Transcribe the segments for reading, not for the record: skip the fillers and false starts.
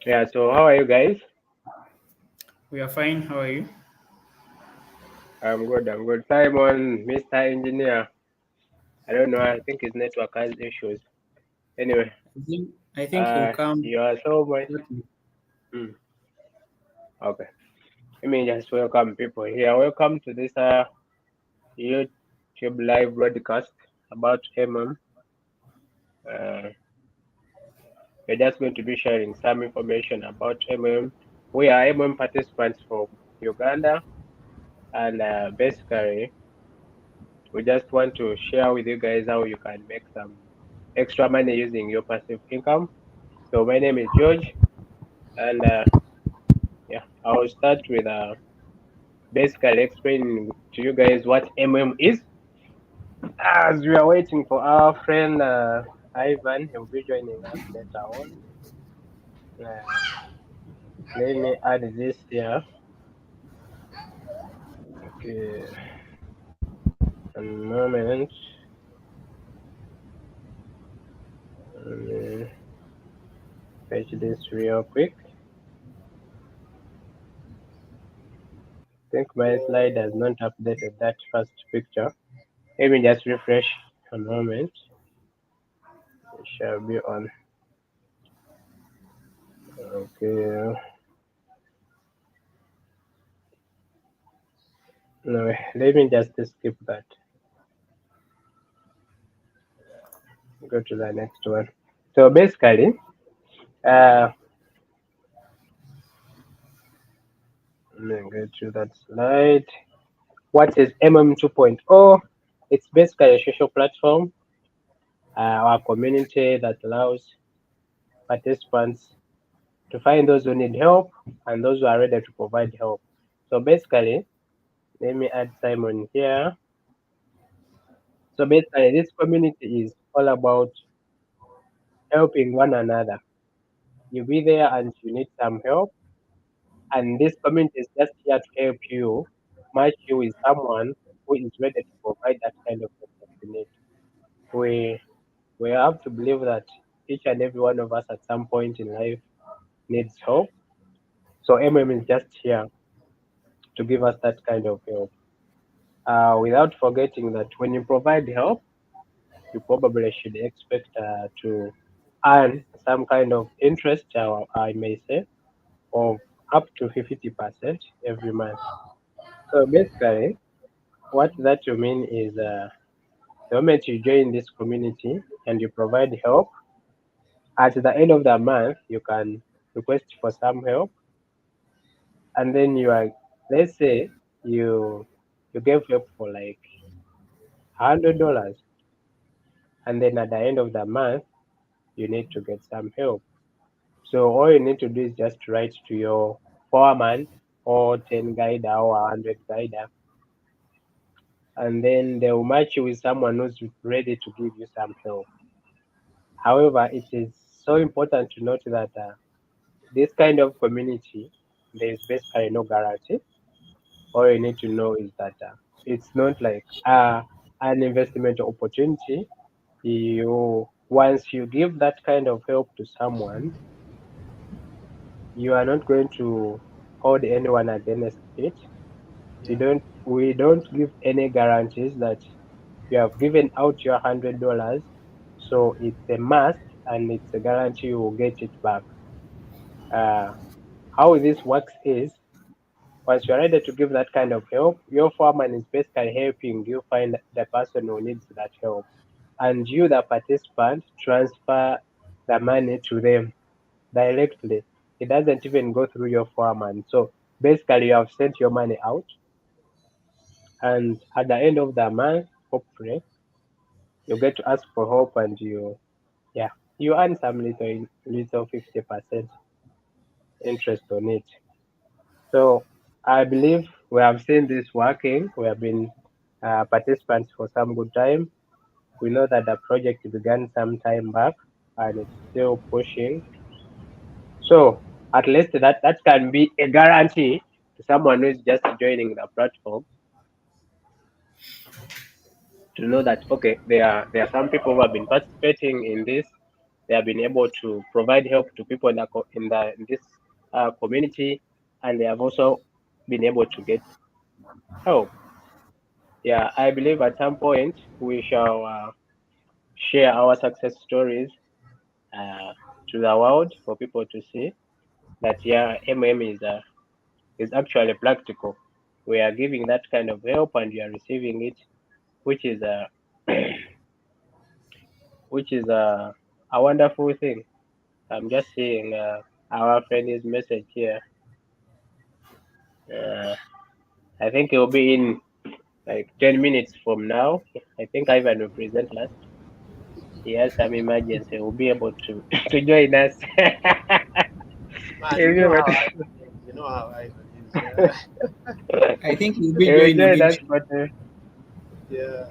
Yeah, so how are you guys? We are fine. How are you? I'm good. Simon, Mr. Engineer. I don't know, I think his network has issues. Anyway, I think he'll come you are so much. shortly. Hmm, okay. Let me just welcome people here. Welcome to this YouTube live broadcast about MM. Uh, we're just going to be sharing some information about MM. We are MM participants from Uganda, and basically, we just want to share with you guys how you can make some extra money using your passive income. So my name is George, and yeah, I'll start with basically explaining to you guys what MM is. As we are waiting for our friend Ivan, he'll be joining us later on. Uh, Let me add this here. Okay, a moment. Let me fetch this real quick. I think my slide has not updated that first picture. Let me just refresh a moment. It shall be on. Okay. No, let me just skip that. Go to the next one. So basically, uh, let me go to that slide. What is MM 2.0? It's basically a social platform, or a community that allows participants to find those who need help and those who are ready to provide help. So basically, let me add Simon here. So basically, this community is all about helping one another. You be there and you need some help, and this community is just here to help you, match you with someone who is ready to provide that kind of help that you need. We we have to believe that each and every one of us at some point in life needs help. So MM is just here to give us that kind of help. Without forgetting that when you provide help, you probably should expect to earn some kind of interest, I may say, of up to 50% every month. So basically, what that you mean is the moment you join this community and you provide help, at the end of the month, you can request for some help, and then you are, let's say, you you gave help for like $100, and then at the end of the month, you need to get some help. So all you need to do is just write to your foreman or 10 guider or 100 guider, and then they will match you with someone who's ready to give you some help. However, it is so important to note that this kind of community, there is basically no guarantee. All you need to know is that it's not like an investment opportunity. You once you give that kind of help to someone, you are not going to hold anyone against it. You Yeah. don't. We don't give any guarantees that you have given out your $100, so it's a must and it's a guarantee you will get it back. Uh, how this works is once you're ready to give that kind of help, your foreman is basically helping you find the person who needs that help. And you, the participant, transfer the money to them directly. It doesn't even go through your foreman. So basically, you have sent your money out, and at the end of the month, hopefully, you get to ask for help, and yeah, you earn some little 50% interest on it. So I believe we have seen this working. We have been participants for some good time. We know that the project began some time back and it's still pushing. So at least that can be a guarantee to someone who is just joining the platform to know that okay, there are some people who have been participating in this. they have been able to provide help to people in this community, and they have also been able to get help. Yeah, I believe at some point we shall share our success stories uh, to the world for people to see that yeah, is actually practical. We are giving that kind of help, and you are receiving it, which is a which is a wonderful thing. I'm just seeing our friend's message here. Uh, I think he'll be in like 10 minutes from now. I think Ivan will present last. He has some emergency. He'll be able to to join us. Man, He'll be able to, you know how Ivan is. I think you'll he be will joining join us, eventually. but Yeah.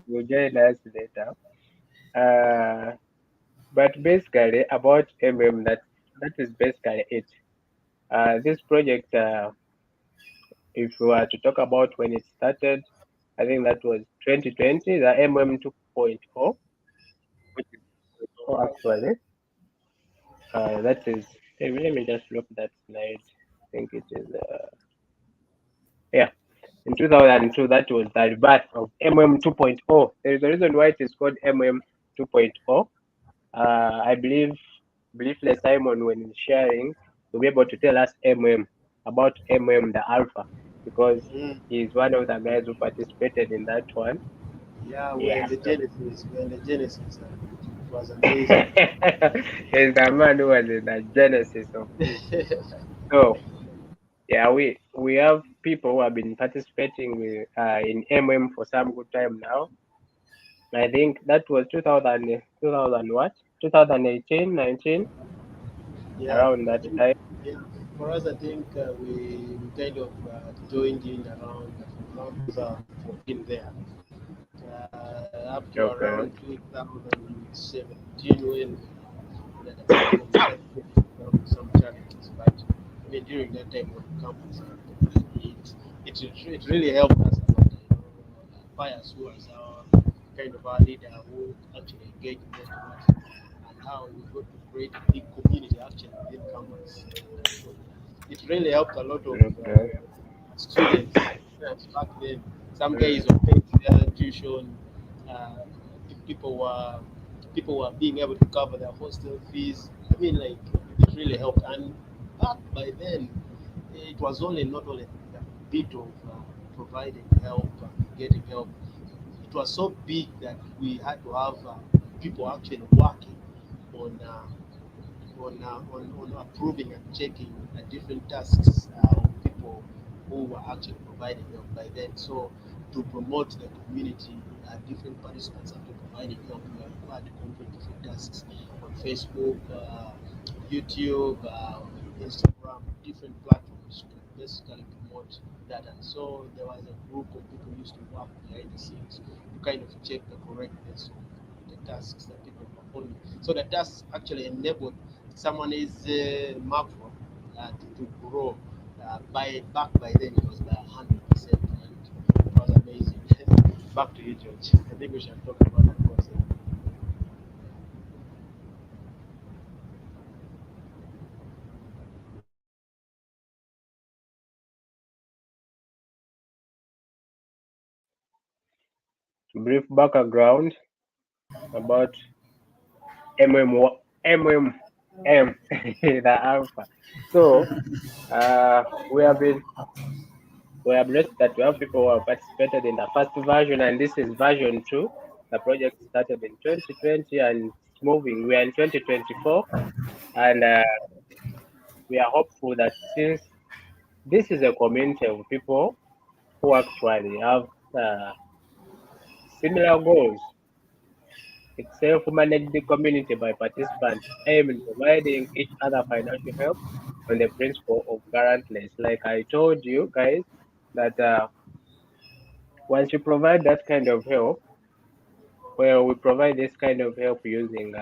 he will join us later. Uh, but basically about that is basically it. This project, if we were to talk about when it started, I think that was 2020, the MM 2.0, which is 2.0 actually. That is, let me just look that slide. I think it is, yeah, in 2002, that was the rebirth of MM 2.0. There is a reason why it is called MM 2.0. I believe briefly Simon, when he's sharing, will be able to tell us about the Alpha, because Mm. he's one of the guys who participated in that one. Yeah, we're Yeah, in the so Genesis. We're in the Genesis. It was amazing. he's the man who was in the genesis of this. So yeah, we have people who have been participating in for some good time now. I think that was 2000 what? 2018, 19, Yeah, around I that think, time. yeah, for us, I think we kind of joined in around 2014 there. Up to around Okay. 2017 when the problem started some challenges. But I mean, during that time on campus, it really helped us a lot. Pius, who was our kind of our leader, who actually engaged most of us, and how we got to create a big community actually within campus. It really helped a lot of Okay. students back then. Some Mm, guys were paying their tuition. Uh, people were people were being able to cover their hostel fees. I mean, like it really helped. And back by then, it was only not only a bit of providing help and getting help. It was so big that we had to have people actually working on. On approving and checking different tasks of people who were actually providing help by then. So to promote the community, different participants after providing help, we are required to complete different tasks on Facebook, YouTube, Instagram, different platforms to basically promote that. And so there was a group of people who used to work behind the scenes to kind of check the correctness of the tasks that people were performing. So the tasks actually enabled someone is macro to grow. Back by then it was by 100%, and it was amazing. Back to you, George. I think we should talk about that concept. brief background about MMM, the Alpha. So uh, we have been we are blessed that we have people who have participated in the first version, and this is version 2. The project started in 2020 and it's moving. We are in 2024, and we are hopeful that since this is a community of people who actually have uh, similar goals, it's self-managed community by participants aim in providing each other financial help on the principle of guaranteeless. Like I told you guys, that once you provide that kind of help, well, we provide this kind of help using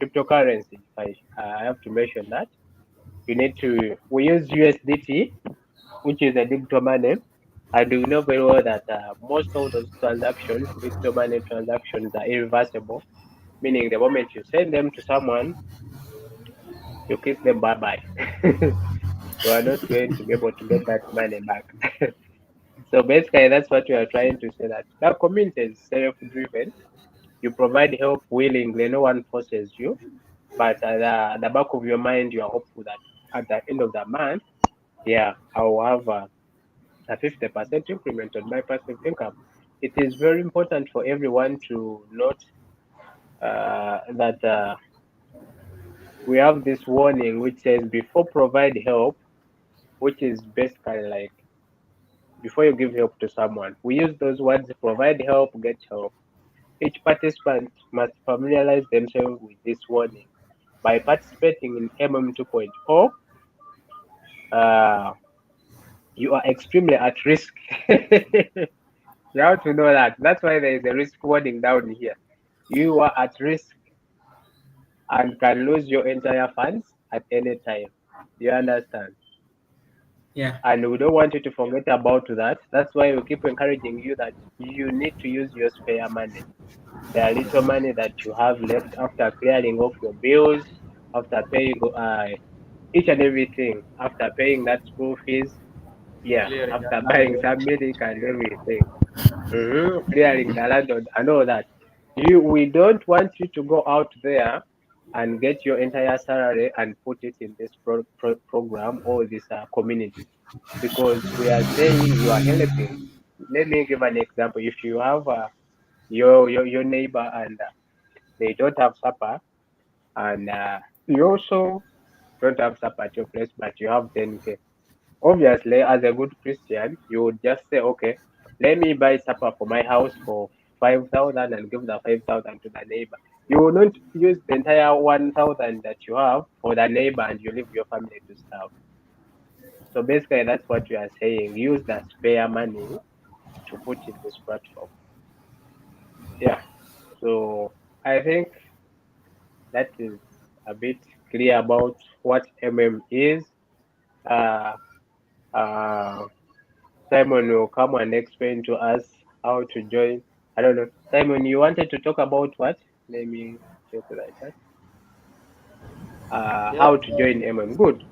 cryptocurrency. I have to mention that you need to. We use USDT, which is a digital money. I do know very well that most of those transactions, digital money transactions, are irreversible. meaning the moment you send them to someone, you kiss them bye bye. You are not going to be able to get that money back. So basically, that's what we are trying to say, that the community is self-driven. You provide help willingly, no one forces you. But at the back of your mind, you are hopeful that at the end of the month, yeah, I'll have a 50% increment on my passive income. It is very important for everyone to note that we have this warning which says before provide help, which is basically like before you give help to someone. We use those words: provide help, get help. Each participant must familiarize themselves with this warning. By participating in MM 2.0, uh, you are extremely at risk. You have to know that. That's why there is a risk warning down here. You are at risk and can lose your entire funds at any time. You understand? Yeah. And we don't want you to forget about that. That's why we keep encouraging you that you need to use your spare money. The little money that you have left after clearing off your bills, after paying each and everything, after paying that school fees, yeah, Clearing that after buying landlord. some milk and everything, clearing the landlord and all that. We don't want you to go out there and get your entire salary and put it in this program or this community, because we are saying you are helping. Let me give an example. If you have your neighbor and they don't have supper, and you also don't have supper at your place, but you have 10K. Obviously, as a good Christian, you would just say, okay, let me buy supper for my house for 5,000 and give the 5,000 to the neighbor. You will not use the entire 1,000 that you have for the neighbor and you leave your family to starve. So basically, that's what we are saying. Use the spare money to put in this platform. Yeah. So I think that is a bit clear about what is. Uh, uh, Simon will come and explain to us how to join. I don't know. Simon, you wanted to talk about what? Let me check like that. Yeah. How to join Good.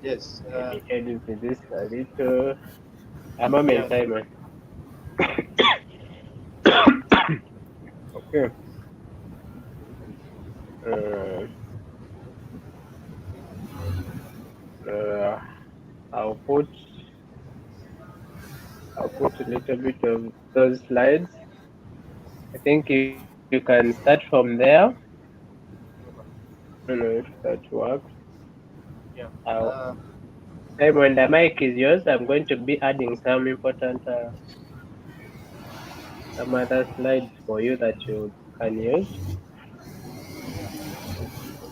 Yes. Let me edit this a little. A moment, Yeah. Simon. Okay. Uh, uh, I'll put I'll put a little bit of those slides. I think you can start from there. I don't know if that works. Yeah. I'll, Simon, the mic is yours. I'm going to be adding some important some other slides for you that you can use.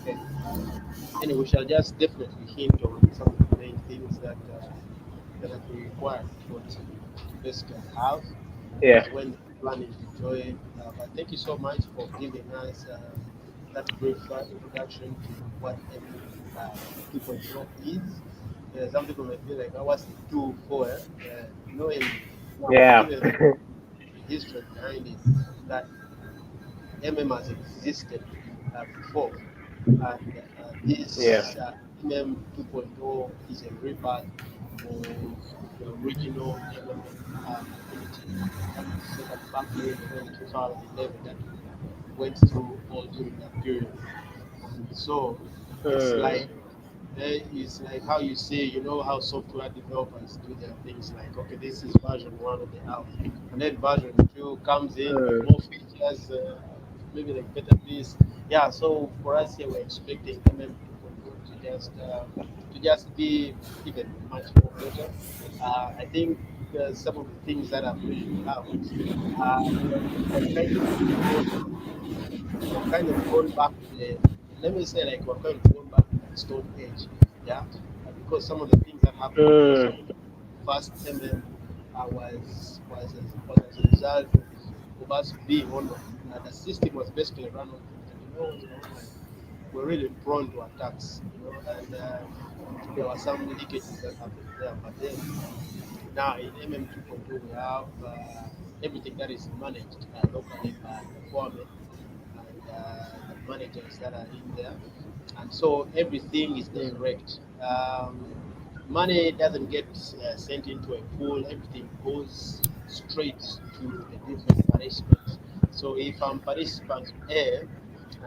Okay. Anyway, we shall just definitely hint on some of the main things that are required to basically have Yeah. when planning to join. But thank you so much for giving us that brief introduction to what uh, 2.0 is. Some people may feel like, oh, what's the 2 for? Knowing now, Yeah. given the history behind it, that MM has existed before. And Yeah. this MM 2.0 is a rebirth of the original MM community that was set up back in 2011 that went through all during that period. So it's Mm, like it's like how you say, you know, how software developers do their things like, okay, this is version one of the app, and then version two comes in with mm, more features, maybe like better this. Yeah, so for us here, we're expecting MM 2.0 to just be even much more better. I think some of the things that I've mentioned out, we're kind of gone back to the, let me say, like we're kind of going back to that stone age, yeah, because some of the things that happened because mm, of first MM was as a result of us being online. The system was basically run on, and when you're online, we're really prone to attacks, you know, and there were some leakages that happened there, but then now in MM 2.2 we have everything that is managed locally by the foreman, managers that are in there, and so everything is mm, direct. Money doesn't get sent into a pool. Everything goes straight to the different participants. So if I'm participant A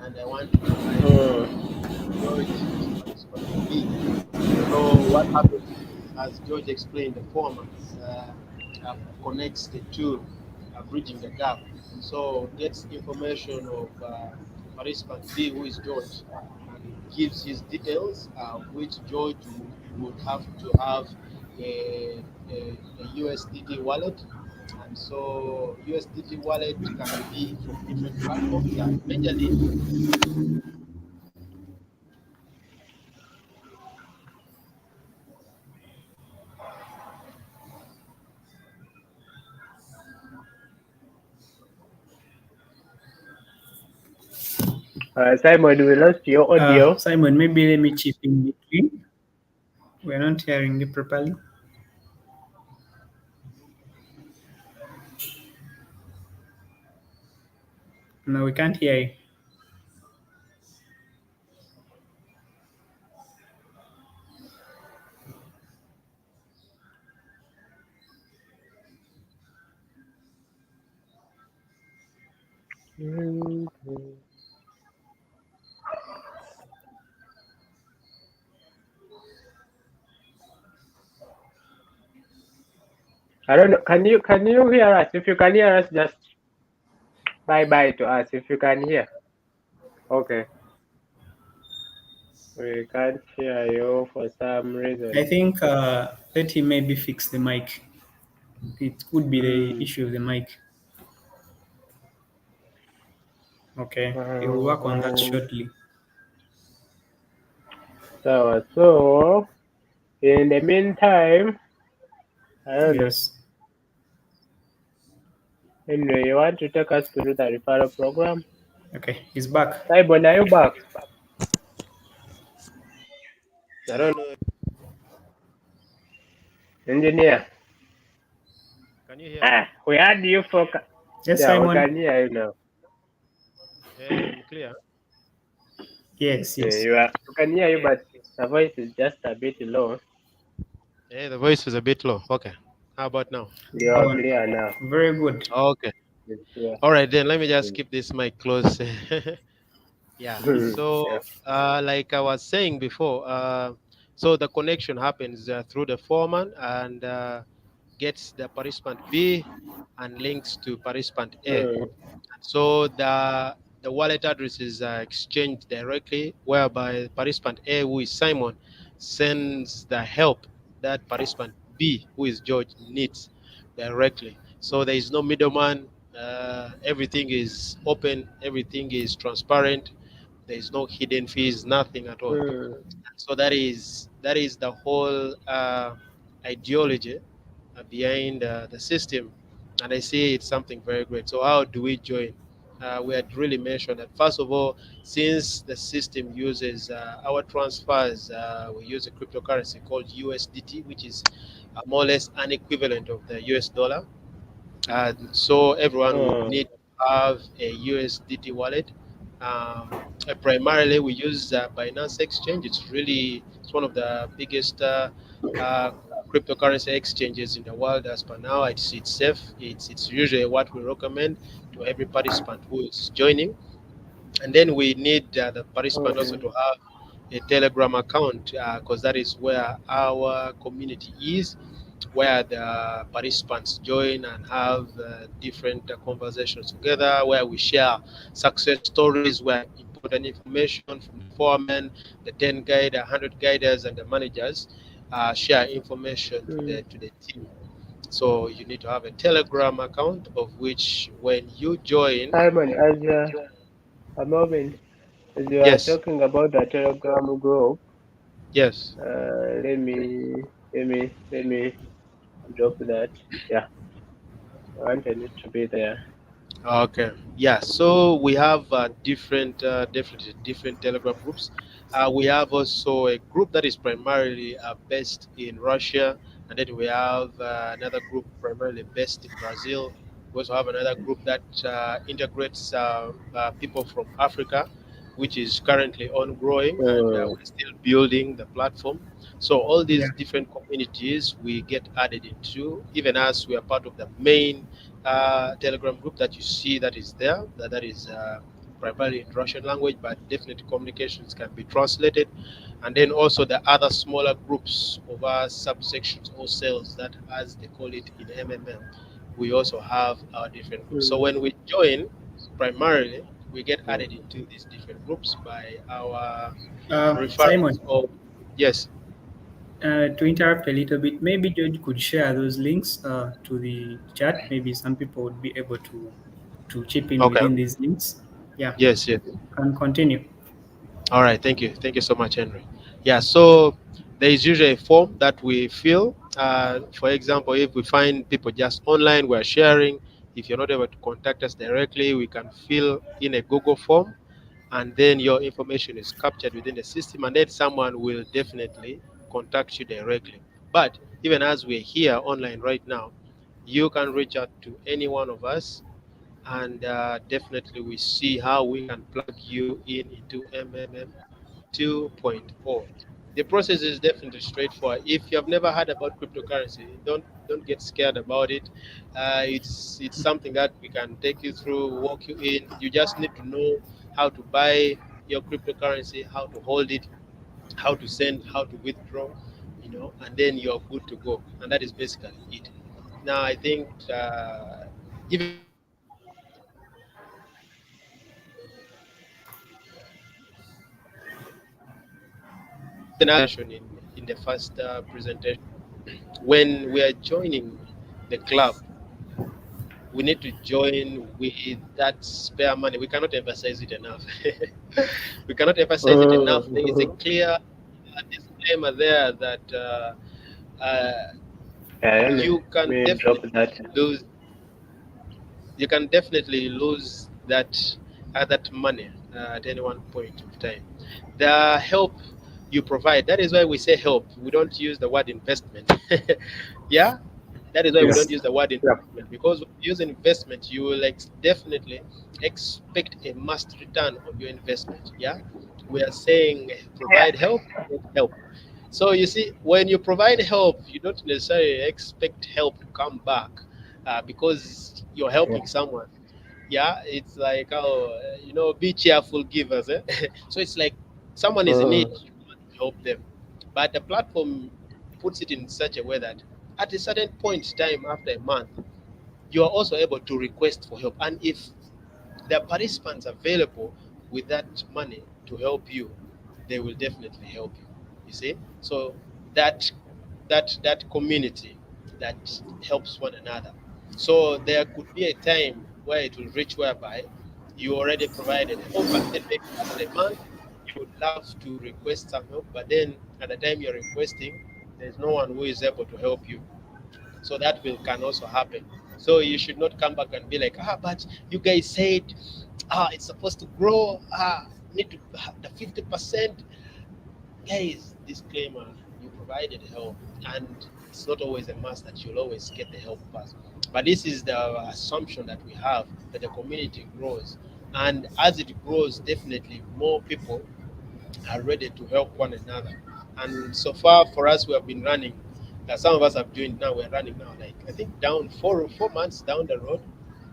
and I want to provide mm, George is participant B. So what happens is, as George explained, the foreman connects the two, bridging the gap. So gets information of participant B, who is George, and gives his details, which George would have to have a USDT wallet. And so USDT wallet can be from different platforms. Majorly, Simon, we lost your audio. Simon, maybe let me chip in between. We're not hearing you properly. No, we can't hear you. Mm, I don't know. Can you hear us? If you can hear us, just bye bye to us. If you can hear, okay. We can't hear you for some reason. I think let him maybe fix the mic. It could be the Mm. issue of the mic. Okay, he will work on that Um, shortly. so in the meantime, I don't know. Yes. Anyway, you want to take us through the referral program? Okay, he's back. Simon, are you back? I don't know. Engineer. Can you hear me? We had you for. Yes, Yeah, we Simon. can hear you now. I'm clear. Yes, Yeah, yes. we can hear you, but the voice is just a bit low. The voice is a bit low. Okay. How about now? You are Oh, clear now. very good. Okay. It's clear. All right, then let me just Mm. keep this mic close. Yeah. So, Yeah. like I was saying before, so the connection happens through the foreman and gets the participant B and links to participant A. Mm. So the wallet address is exchanged directly, whereby participant A, who is Simon, sends the help that participant B, who is George, needs directly. So there is no middleman. Everything is open. Everything is transparent. There is no hidden fees. Nothing at all. Mm. So that is the whole ideology behind the system, and I see it's something very great. So how do we join? We had really mentioned that first of all, since the system uses our transfers, we use a cryptocurrency called USDT, which is more or less an equivalent of the US dollar. So everyone would Mm. need to have a USDT wallet. Primarily, we use Binance Exchange. It's one of the biggest uh, cryptocurrency exchanges in the world. As per now, it's safe. It's usually what we recommend to every participant who is joining. And then we need the participant also Okay. to have a Telegram account because that is where our community is, where the participants join and have different conversations together, where we share success stories, where important information from the foreman, the 10 guide, 100 guiders, and the managers share information to Mm. the team. So you need to have a Telegram account, of which when you join, Simon, as a moment, as you are yes, talking about the Telegram group, yes. let me drop that. Yeah, I wanted it to be there. Okay. Yeah. So we have different Telegram groups. We have also a group that is primarily based in Russia, and then we have another group primarily based in Brazil. We also have another group that integrates people from Africa, which is currently ongoing, and Mm. we're still building the platform. So all these Yeah. different communities we get added into, even as we are part of the main Telegram group that you see that is there, that is primarily in Russian language, but definitely communications can be translated. And then also the other smaller groups of our subsections or cells that, as they call it in MMM, we also have our different groups. So Mm. when we join, primarily we get Mm. added into these different groups by our Simon, referrals. Or yes, to interrupt a little bit, maybe George could share those links to the chat. Maybe some people would be able to chip in okay, within these links. Yeah, yes, yes. can continue. All right, thank you so much, Henry. Yeah, so there is usually a form that we fill. For example, if we find people just online, we're sharing. If you're not able to contact us directly, we can fill in a Google form, and then your information is captured within the system, and then someone will definitely contact you directly. But even as we're here online right now, you can reach out to any one of us, and definitely we see how we can plug you in into MMM 2.0. The process is definitely straightforward. If you have never heard about cryptocurrency, don't get scared about it. It's something that we can take you through, walk you in. You just need to know how to buy your cryptocurrency, how to hold it, how to send, how to withdraw, and then you're good to go. And that is basically it. Now, I think even as we are here online, even as in the first presentation, when we are joining the club, we need to join with that spare money. We cannot emphasize it enough. We cannot emphasize it enough. There is a Mm. clear disclaimer there that uh, Yeah, you can me drop definitely that. lose. You can definitely lose that money at any one point of time. The help you provide. That is why we say help. We don't use the word investment. Yeah, that is why we don't Yes. use the word Yep. investment, because when you use investment, you will definitely expect a must return on your investment. Yeah, we are saying provide help, get help. So you see, when you provide help, you don't necessarily expect help to come back because you're Yeah. helping someone. Yeah, it's like, oh, be cheerful givers. Eh? So it's like someone is in need, Mm. you want to help them, but the platform puts it in such a way that at a certain point in time after a month, you are also able to request for help. And if there are participants available with that money to help you, they will definitely help you. You see, so that that community that helps one another. So there could be a time where it will reach whereby you already provided help, and then maybe after a month you would love to request some help, but then at the time you're requesting, there's no one who is able to help you. So that will can also happen. So you should not come back and be like, but you guys said it's supposed to grow, need to the 50%. Guys, disclaimer, you provided help, and it's not always a must that you'll always get the help first. But this is the assumption that we have, that the community grows, and as it grows, definitely more people are ready to help one another. And so far for us, we have been running. Some of us have joined now. We're running now, like I think down 4 months down the road,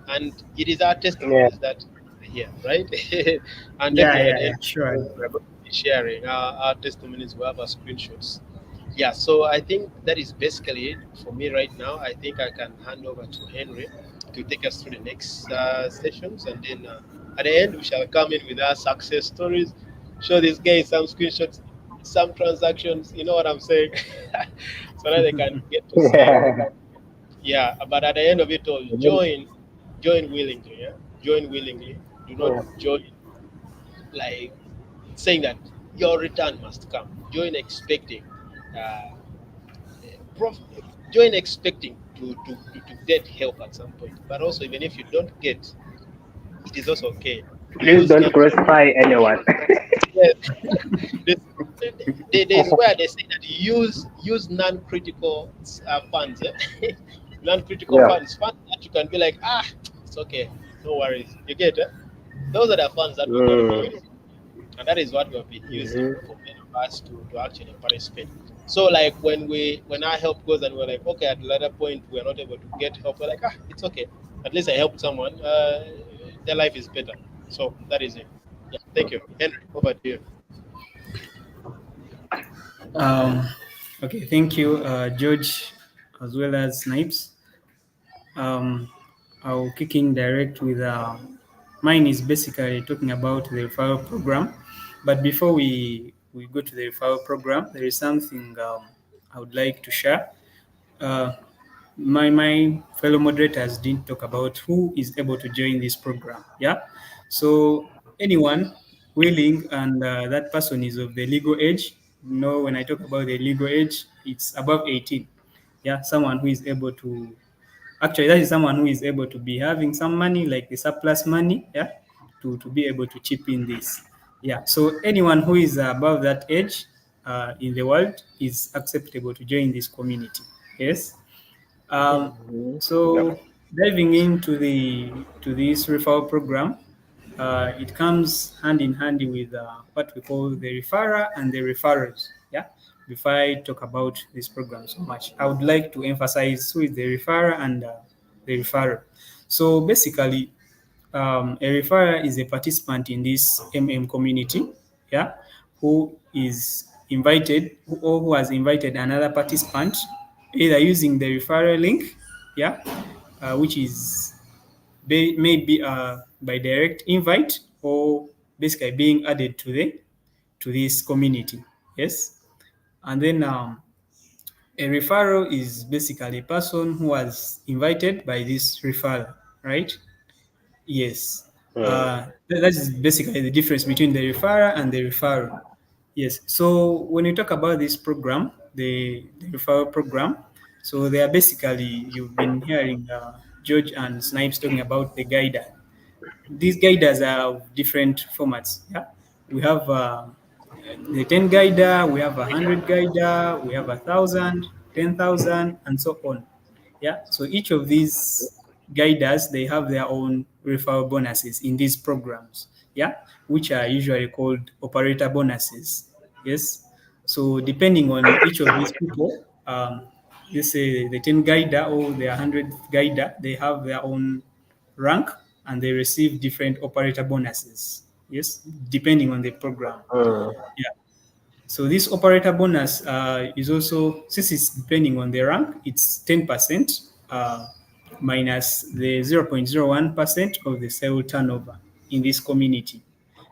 and it is our Yeah. testimonies that are here, right? And Yeah, definitely at yeah, the end, yeah. Sure. we're going to be sharing our testimonies. We have our screenshots. Yeah, so I think that is basically it for me right now. I think I can hand over to Henry to take us through the next sessions, and then at the end we shall come in with our success stories, show these guys some screenshots, some transactions. You know what I'm saying? So that they can get to see. Yeah. Yeah, but at the end of it all, join willingly. Yeah, join willingly. Do not Yeah. join like saying that your return must come. Join expecting. Uh, prof, join expecting to get help at some point. But also, even if you don't get, it is also okay. Please Use don't non. crucify anyone. Yes, this, there's where they say that use non-critical funds. Eh? Non-critical Yeah. funds that you can be like, it's okay, no worries. You get it? Those are the funds that we're gonna be Mm. using. and that is what we have been using Mm-hmm. for many of us to actually participate. So like when our help goes and we're like, okay, at the later point we're not able to get help, we're like, it's okay. At least I helped someone. Their life is better. So that is it. Yeah, thank you, Henry. Over to you. Um, okay, thank you, George, as well as Snipes. Um, I'll kick in direct with mine is basically talking about the referral program. But before we go to the referral program, there is something I would like to share. Uh, my fellow moderators didn't talk about who is able to join this program. Yeah, so anyone willing and that person is of the legal age. No, when I talk about the legal age, it's above 18. Yeah, someone who is able to actually that is someone who is able to be having some money like the surplus money, yeah, to be able to chip in this. Yeah, so anyone who is above that age in the world is acceptable to join this community. Yes. um, Mm-hmm. Yep. so diving into the to this referral program, it comes hand in hand with what we call the referrer and the referrals. Yeah. Before I talk about this program so much, I would like to emphasize who is the referrer and the referrer. So basically, a referrer is a participant in this community, yeah, who is invited or who has invited another participant, either using the referral link, yeah, which is maybe by direct invite or basically being added to this community. Yes, and then a referral is basically a person who was invited by this referral, right? Yes. That is basically the difference between the referrer and the referral. Yes. So when you talk about this program, the referral program, so they are basically, you've been hearing George and Snipes talking about the guider. These guiders are of different formats. Yeah, we have the 10 guider, we have 100 guider, we have 1,000, 10,000, and so on. Yeah, so each of these guiders, they have their own referral bonuses in these programs. Yeah, which are usually called operator bonuses. Yes, so depending on each of these people, let's say the 10 guider or the 100 guider, they have their own rank and they receive different operator bonuses. Yes, depending on the program. Mm. Yeah. So this operator bonus is also, since it's depending on the rank, it's 10% minus the 0.01% of the sale turnover in this community.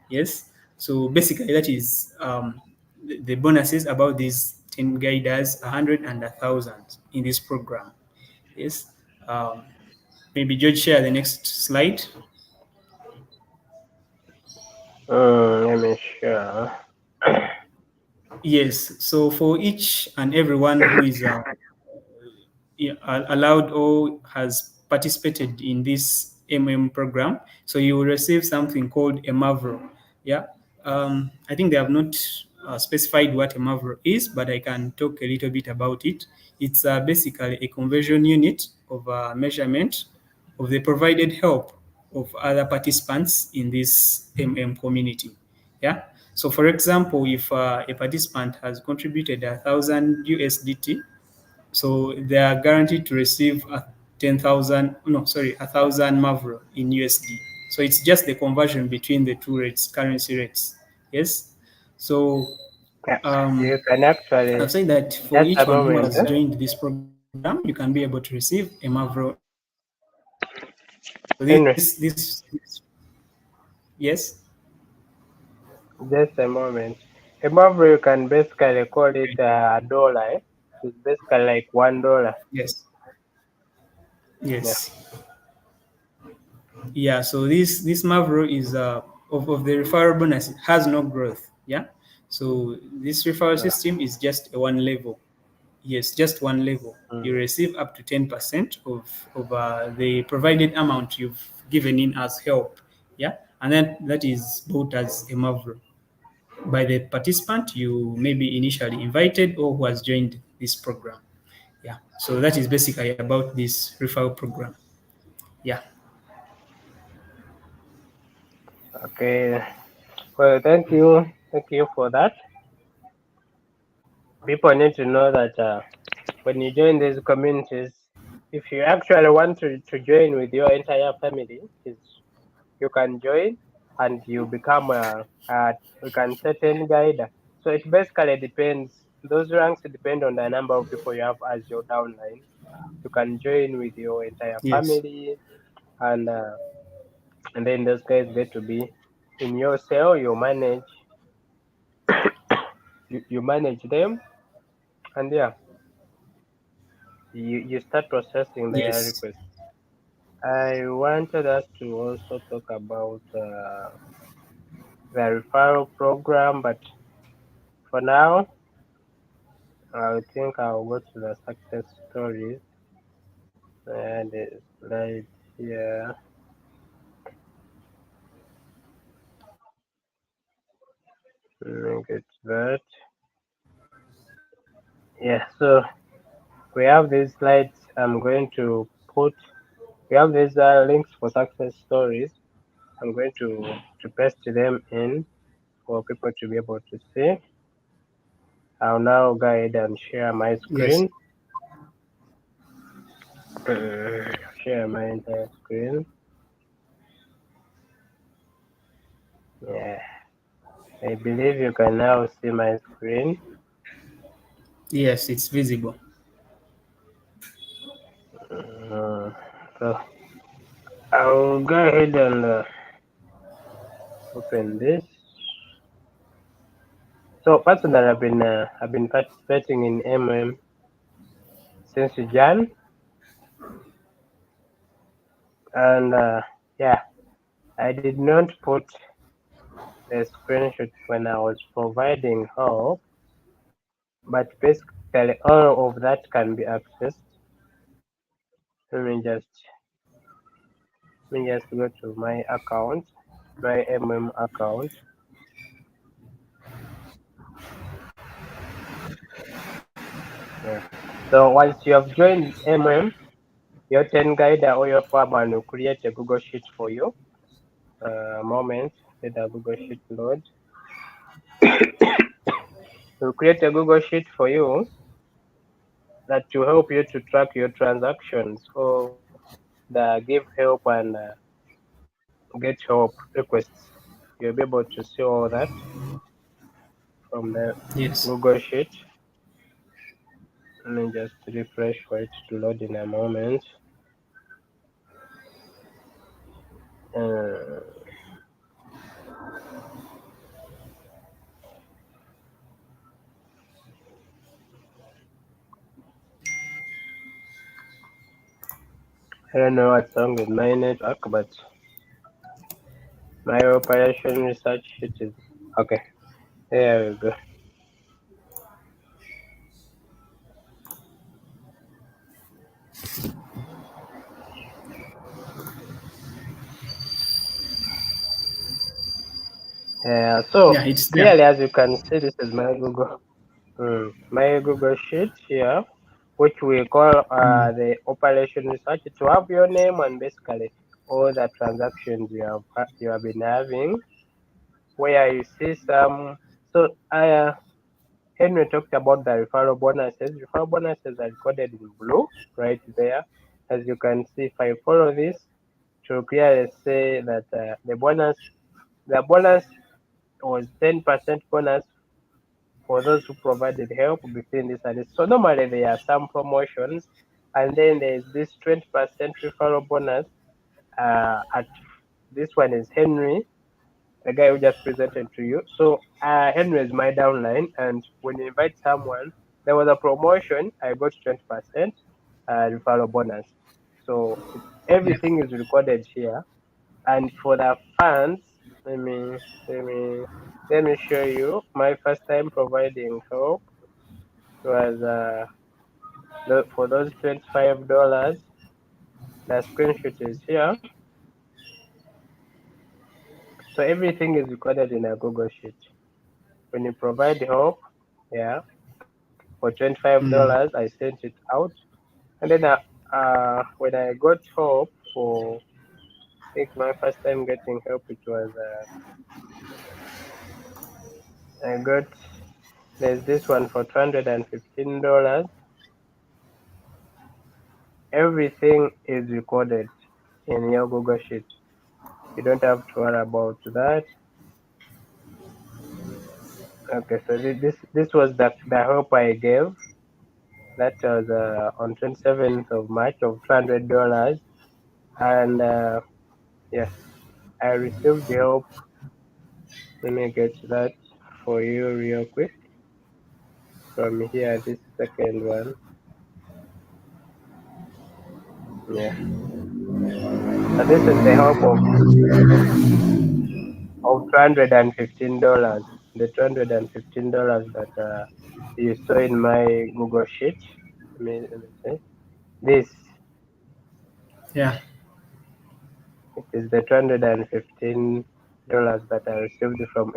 Yes. So basically, that is the bonuses about these 10 guiders, 100 and 1,000 in this program. Yes. Um, maybe George share the next slide. Let me share. Yes. So for each and everyone who is allowed or has participated in this program, so you will receive something called a Mavro. Yeah. I think they have not specified what a Mavro is, but I can talk a little bit about it. It's basically a conversion unit of measurement of the provided help of other participants in this community. Yeah. So, for example, if a participant has contributed 1,000 USDT, so they are guaranteed to receive a 10,000, no, sorry, 1,000 Mavro in USD. So it's just the conversion between the two rates, currency rates. Yes. So Yeah. um, You can actually, I've said that for just a each one who moment. has joined this program, you can be able to receive a Mavro in USD. So Henry, yes. just a moment. Above you can basically call it a dollar. Eh? It's basically like $1. Yes. Yeah. Yes. Yeah, so this Mavro is of the referral bonus, it has no growth. Yeah, so this referral Yeah. system is just a one level. Yes, just one level. You Mm. receive up to 10% of the provided amount you've given in as help. Yeah, and then that is bought as a Mavro by the participant you may be initially invited or who has joined this program. Yeah, so that is basically about this referral program. Yeah. Okay. Well, thank you for that. People need to know that when you join these communities, if you actually want to join with your entire family, is you can join and you become we can certain guide. So it basically depends. Those ranks depend on the number of people you have as your downline. You can join with your entire Yes. family, and uh, and then those guys get to be in your cell. You manage them, and yeah, you start processing their Yes. requests. I wanted us to also talk about the referral program, but for now, I think I'll go to the success stories and it's right here. Let me get that. Yeah, so we have these slides. I'm going to put. We have these links for success stories. I'm going to paste them in for people to be able to see. I'll now go ahead and share my Yes. screen. Share my entire screen. Yeah, I believe you can now see my screen. Yes, it's visible. Uh, so I'll go ahead and open this. So personally, I've been participating in MM since Jan, and yeah, I did not put the screenshot when I was providing help, but basically all of that can be accessed. Let me just go to my account, my MM account. Yeah. So once you have joined MM, your 10 guide or your foreman will create a Google Sheet for you. Moment, let the Google Sheet load. We'll create a Google Sheet for you that will help you to track your transactions or the give help and get help requests. You'll be able to see all that from the Yes. Google Sheet. Let me just refresh for it to load in a moment. Uh, I don't know what's wrong with my network, but my operation research sheet is okay. There we go. Yeah, so Yeah, it's there. clearly as you can see, this is my Google Sheet here, which we call Mm. the operation research to have your name and basically all the transactions you have been having. Where you see some, so Henry talked about the referral bonuses. Referral bonuses are recorded in blue right there. As you can see, if I follow this, to clearly say that the bonus was 10% bonus for those who provided help between this and this. So normally there are some promotions, and then there is this 20% referral bonus. At this one is Henry, the guy who just presented to you. So Henry is my downline, and when you invite someone, there was a promotion. I got 20% referral bonus. So Yeah. everything is recorded here. And for the funds, let me let me let me show you. My first time providing help was for those $25. The screenshot is here. So everything is recorded in a Google Sheet. When you provide help, yeah, for Mm. $25, I sent it out. And then when I got help for, I think my first time getting help, it was I got there's this one for $215. Everything is recorded in your Google Sheet. You don't have to worry about that. Okay, so this was the help I gave. That was on 27th of March of $200, and yeah, I received the help. Let me get that for you real quick from here. This second one, yeah. So this is the help of $215. The $215 that you saw in my Google Sheet. Let me see. This Yeah. it is the $215 that I received from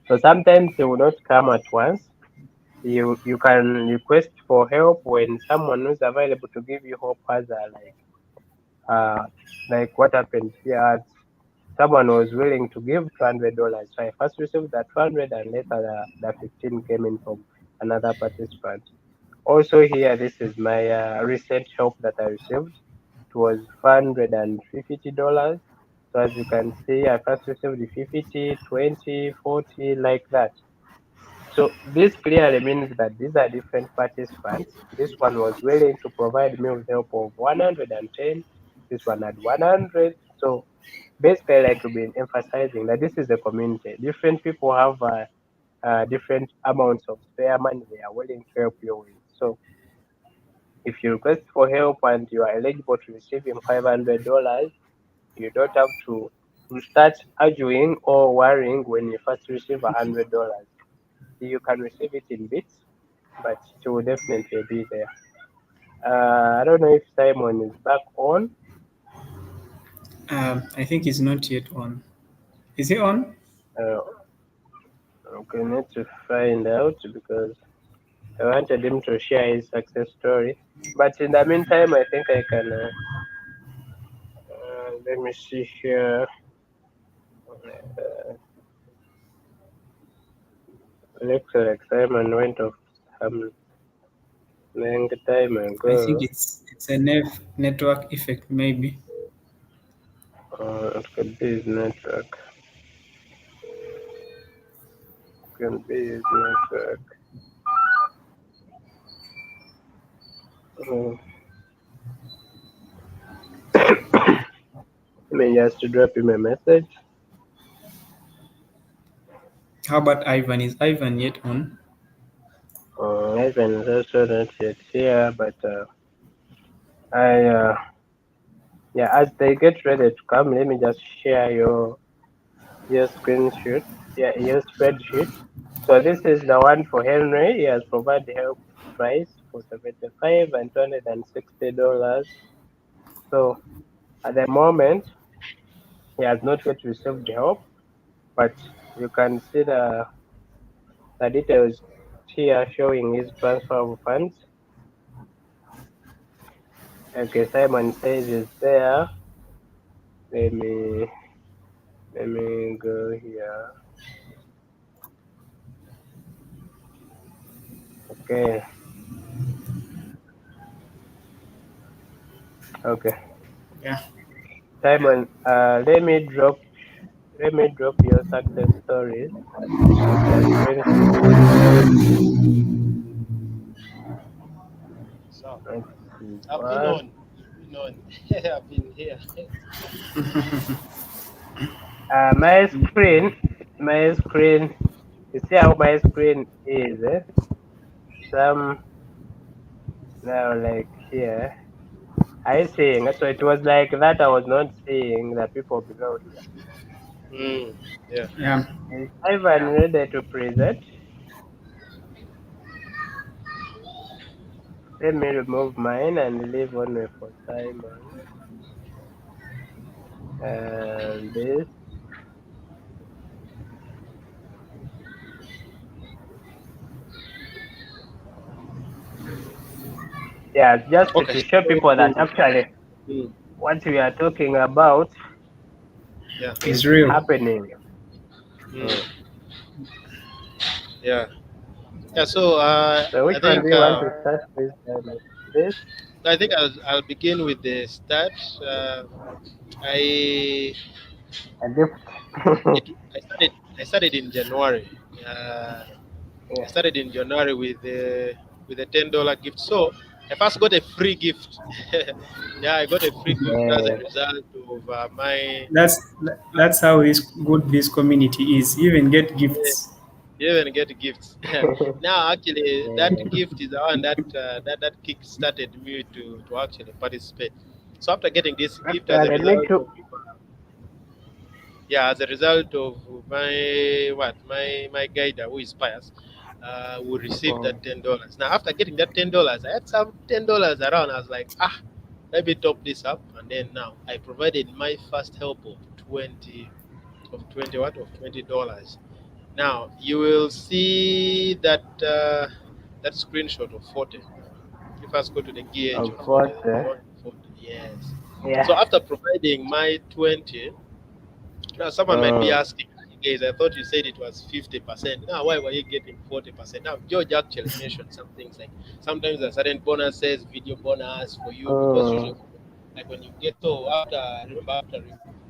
So sometimes they will not come at once. You can request for help when someone who's available to give you help has like what happened here. Someone was willing to give $200. So I first received that 200 and later the 15 came in from another participant. Also here, this is my recent help that I received. It was $450. So as you can see, I first received the 50, 20, 40, like that. So this clearly means that these are different participants. This one was willing to provide me with help of 110. This one had 100. So basically, like we've been emphasizing that this is a community. Different people have different amounts of spare money they are willing to help you with. So if you request for help and you are eligible to receiving $500, you don't have to start arguing or worrying when you first receive $100. You can receive it in bits, but it will definitely be there. I don't know if Simon is back on. I think it's not yet on. Is it on? Uh, okay, need to find out because I wanted him to share his success story. But in the meantime, I think I can. Let me see here. Looks like Simon went off some long time I think ago. it's a network effect maybe. It could be his network. Could be his network. Uh, Let me just drop him a message. How about Ivan? Is Ivan yet on? Ivan is also not yet here, but I yeah, as they get ready to come, let me just share your screenshot, yeah, your spreadsheet. So this is the one for Henry. He has provided help twice for 75 and $260. So at the moment, he has not yet received the help, but you can see the details here showing his transfer of funds. Okay, Simon says it's there. Let me let me go here. Okay, okay. Yeah. Simon, let me drop your success stories as a screenshot. So Let's see I've been what. on. I've been on. I've been here. My screen, my screen. You see how my screen is? Some now like here. I seeing. So it was like that. I was not seeing the people below Mm, yeah. Yeah. here. Is Ivan ready to present? Let me remove mine and leave only for Simon. And this. Yeah, just Okay. to show people that actually Mm, what we are talking about yeah. is It's real. happening. Mm, Mm. Yeah. Yeah. So So which I one do think you want to start with? This? I'll begin with the start. I A gift? it I started in January. Uh, Yeah. I started in January with a $10 gift. So I first got a free gift. Yeah, I got a free gift as a Yeah. result of my. That's how this community is. You even get gifts. You even get gifts. Now, actually, that Yeah. gift is the one that kick started me to actually participate. So after getting this gift as a Actually, me result too. of yeah, as a result of my guide who is pious, will receive Mm. that $10. Now after getting that $10, I had some $10 around. I was like, let me top this up, and then now I provided my first help of 20 dollars. Now you will see that screenshot of 40. You first go to the gear edge Of of what? 40, yes. Yeah. So after providing my 20, now, someone might be Mm. asking, guys, I thought you said it was 50%. Now, why were you getting 40%? Now, George actually mentioned some things like sometimes a certain bonuses, video bonus for you, because usually, Mm. like when you get so after, remember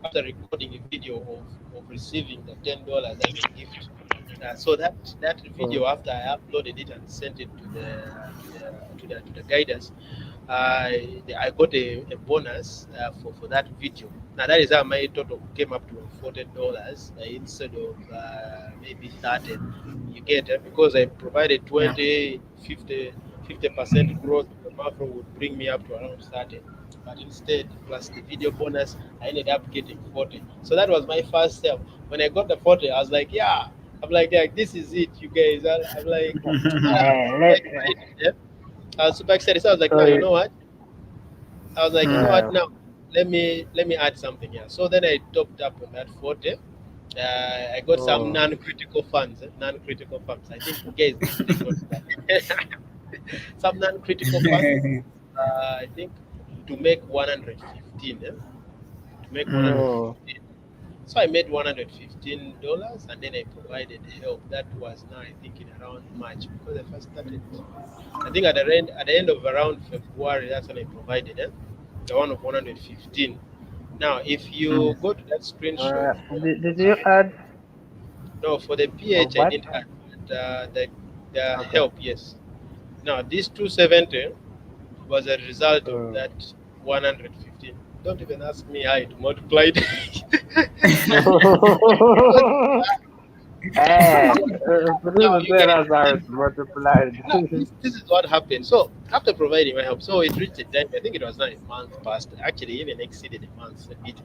after recording a video of receiving the $10 as a gift. So that Mm. video after I uploaded it and sent it to the guidance, I got a bonus for that video. Now that is how my total came up to $40 instead of maybe 30. You get it because I provided Yeah. 20, 50% growth. The macro would bring me up to around 30. But instead, plus the video bonus, I ended up getting 40. So that was my first step. When I got the 40, I was like, yeah. I'm like, yeah, this is it, you guys. I'm like, super Let, excited. Yeah? I was super excited. So I was like, so, now you know what? I was like, you know what? Mm. uh, Now let me add something here. So then I topped up on that 40. I got some mm. non-critical funds. Non-critical funds. I think guys need to take note of that. Some non-critical funds. I think to make 115. To make Mm. Mm. 115. So I made $115, and then I provided help. That was now I think in around March because I first started. I think at the end of around February, that's when I provided it, the one of 115. Now, if Mm. you go to that screenshot, Did you add no, for the of PH I what? didn't add, but the Okay. help, yes. Now, this 270 was a result of Mm. that 115. Don't even ask me how it multiplied. Eh, Now, please you tell guys, us how it's multiplied. no, this is what happened. So after providing my help, so it reached a time. I think it was now a month past. Actually, even exceeded a month a bit.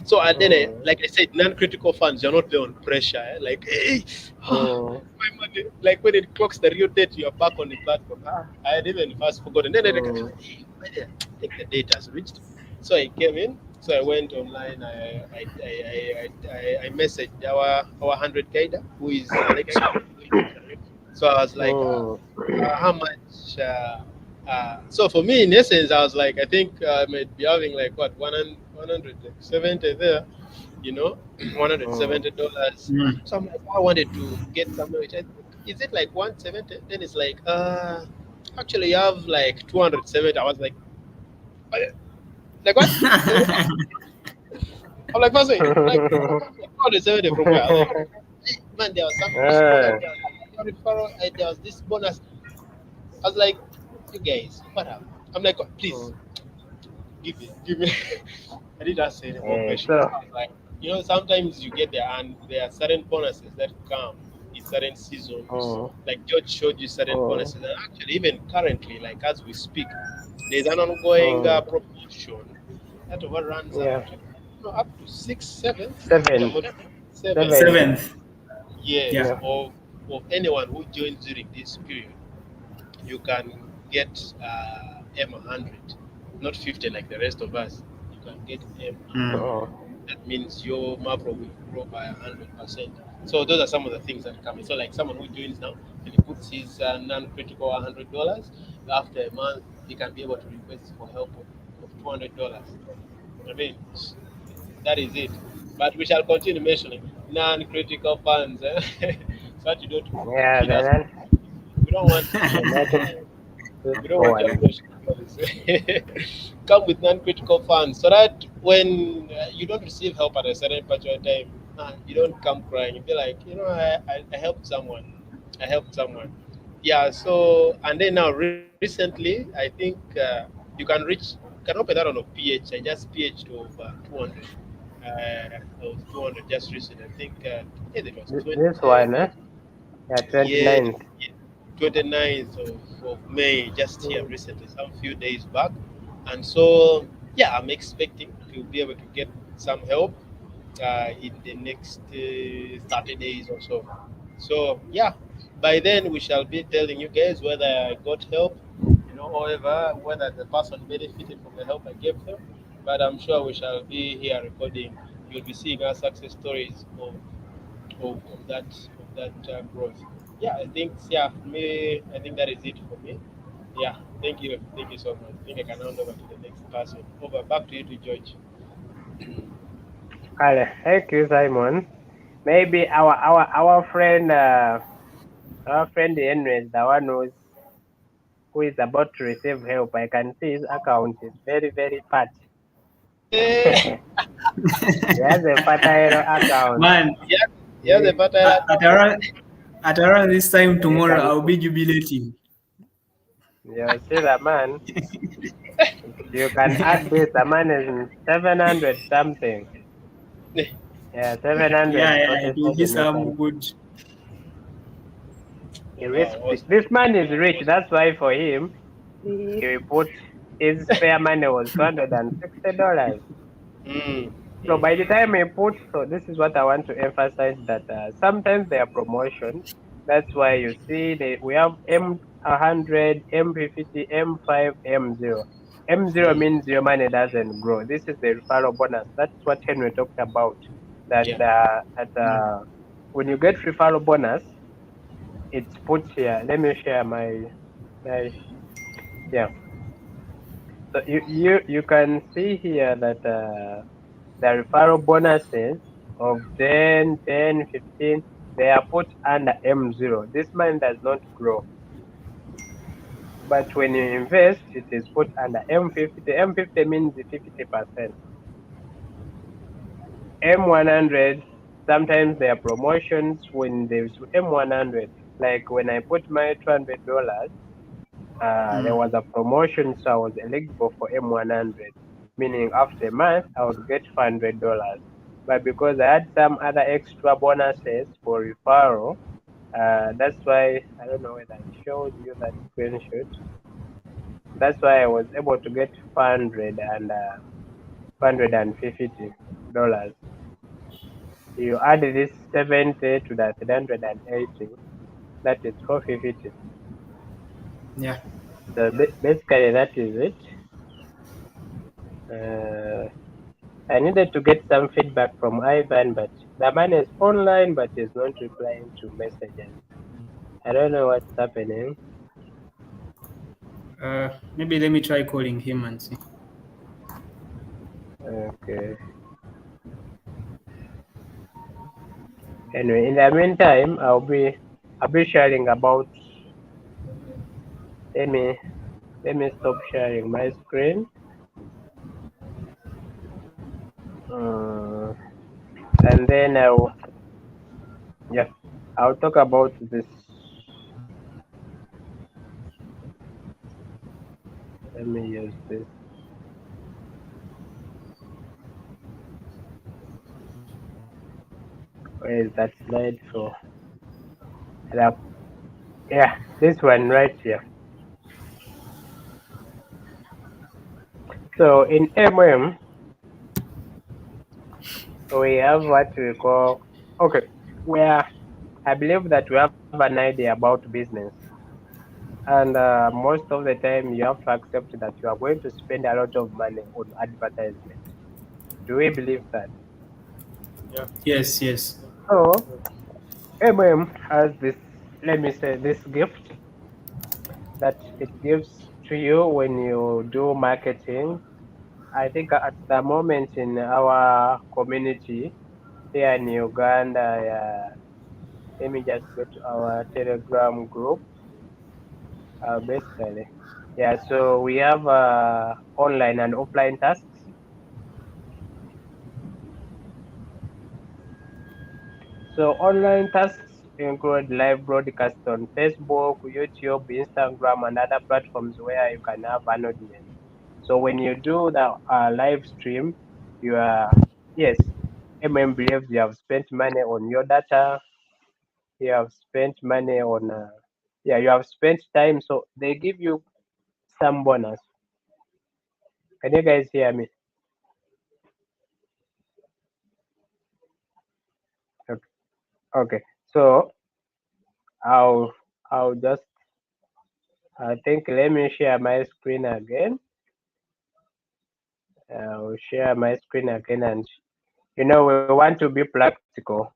So and then, Mm. like I said, non-critical funds you're not there on pressure. Like, hey, Mm. my money. Like when it clocks the real date, you're back on the platform. I had even first forgotten. Then I like, Mm. hey, I think the date has reached. So I came in. So I went online. I messaged our 100 guider who is Alex. So I was like, Mm. how much? So for me, in essence, I was like, I think I might be having like what 170 there, you know, Mm. $170. Mm. So I'm like, I wanted to get somewhere. Which I think, is it like 170? Then it's like, actually, you have like 270. I was like, like what? I'm like, first wait, like 270 from where? I was like, hey, man, there was some Eh. referral. There was this bonus. I was like, you guys, what up? I'm like, please Mm. give me. I didn't ask any more questions. So, I was like, sometimes you get there and there are certain bonuses that come in certain seasons. mm. Like George showed you certain Mm. bonuses, and actually, even currently, like as we speak, there's an ongoing Mm. promotion that overruns up Yeah. to up to 6, 7, if I'm Seven. not 7, Seven. Seventh. yes, Yeah. Yeah. of anyone who joins during this period. You can get M100, not 50 like the rest of us. You can get M100. Mm. Mm. That means your macro will grow by 100%. So those are some of the things that come in. So like someone who joins now and he puts his non-critical $100, after a month he can be able to request for help of $200. I mean, that is it. But we shall continue mentioning non-critical funds. so that you don't Yeah, feed us. then We don't want the network is we don't want your forward. emotions. Come with non-critical funds so that when you don't receive help at a certain particular time, you don't come crying. You be like, I helped someone. I helped someone. Yeah. So and then now recently, I think you can open that on a PH. I just PH to over 200. Of 200 just recently. I think it was This one, 20. yeah, Yeah, 29th. 29th of May, just here recently, some few days back. And so, yeah, I'm expecting to be able to get some help in the next 30 days or so. So, yeah, by then we shall be telling you guys whether I got help, however, whether the person benefited from the help I gave them. But I'm sure we shall be here recording. You'll be seeing our success stories of that growth. Yeah, I think me. I think that is it for me. Yeah, thank you so much. I think I can hand over to the next person. Over, back to you, to George. Kale, thank you, Simon. Maybe our friend Henry is the one who is about to receive help. I can see his account is very, very fat. Eh, He has a fertile account. Man, yeah, yeah, You, the fertile at, at account. around at around this time you tomorrow, can I'll be jubilating. you see the man. You can add this. The man is 700 something. Yeah, Yeah, yeah, it will be 747. You can. some good. He Wow, risks it. awesome. This man is rich. That's why for him, he put his spare money was $260. Mm, So mm, by the time he put, so this is what I want to emphasize that sometimes there are promotions. That's why you see we have M100, M50, M5, M0. M0 mm. means your money doesn't grow. This is the referral bonus. That's what Henry talked about. That Yeah. Yeah. when you get referral bonus, it's put here. Let me share my yeah. So you can see here that the referral bonuses of 10, 10, 15, they are put under M0. This money does not grow. But when you invest, it is put under M50. M50 means 50%. M100, sometimes there are promotions when there's M100. Like when I put my $200, there was a promotion, so I was eligible for M100, meaning after a month I would get $500. But because I had some other extra bonuses for referral, that's why I don't know whether I showed you that screenshot. That's why I was able to get 500 and $550. You add this 70 to the 380, that is 450. Yeah. So basically that is it. Uh, I needed to get some feedback from Ivan, but the man is online but is not replying to messages. I don't know what's happening. Maybe let me try calling him and see. Okay. Anyway, in the meantime, I'll be sharing about. Let me let me stop sharing my screen. Uh, and then yeah, I'll talk about this. Let me use this. Where is that slide for? Yeah, this one right here. So in we have what we call, okay, where I believe that we have an idea about business, and most of the time you have to accept that you are going to spend a lot of money on advertisement. Do we believe that? Yeah. Yes, yes. So has this, let me say, this gift that it gives to you when you do marketing. I think at the moment in our community here in Uganda, Let me just go to our Telegram group. Basically, yeah. So we have online and offline tasks. So online tasks include live broadcast on Facebook, YouTube, Instagram, and other platforms where you can have an audience. So when you do the live stream, you are yes, believes you have spent money on your data, you have spent money on yeah, you have spent time, so they give you some bonus. Can you guys hear me? Okay. Okay. So I'll I'll just I think let me share my screen again. I'll share my screen again, and we want to be practical.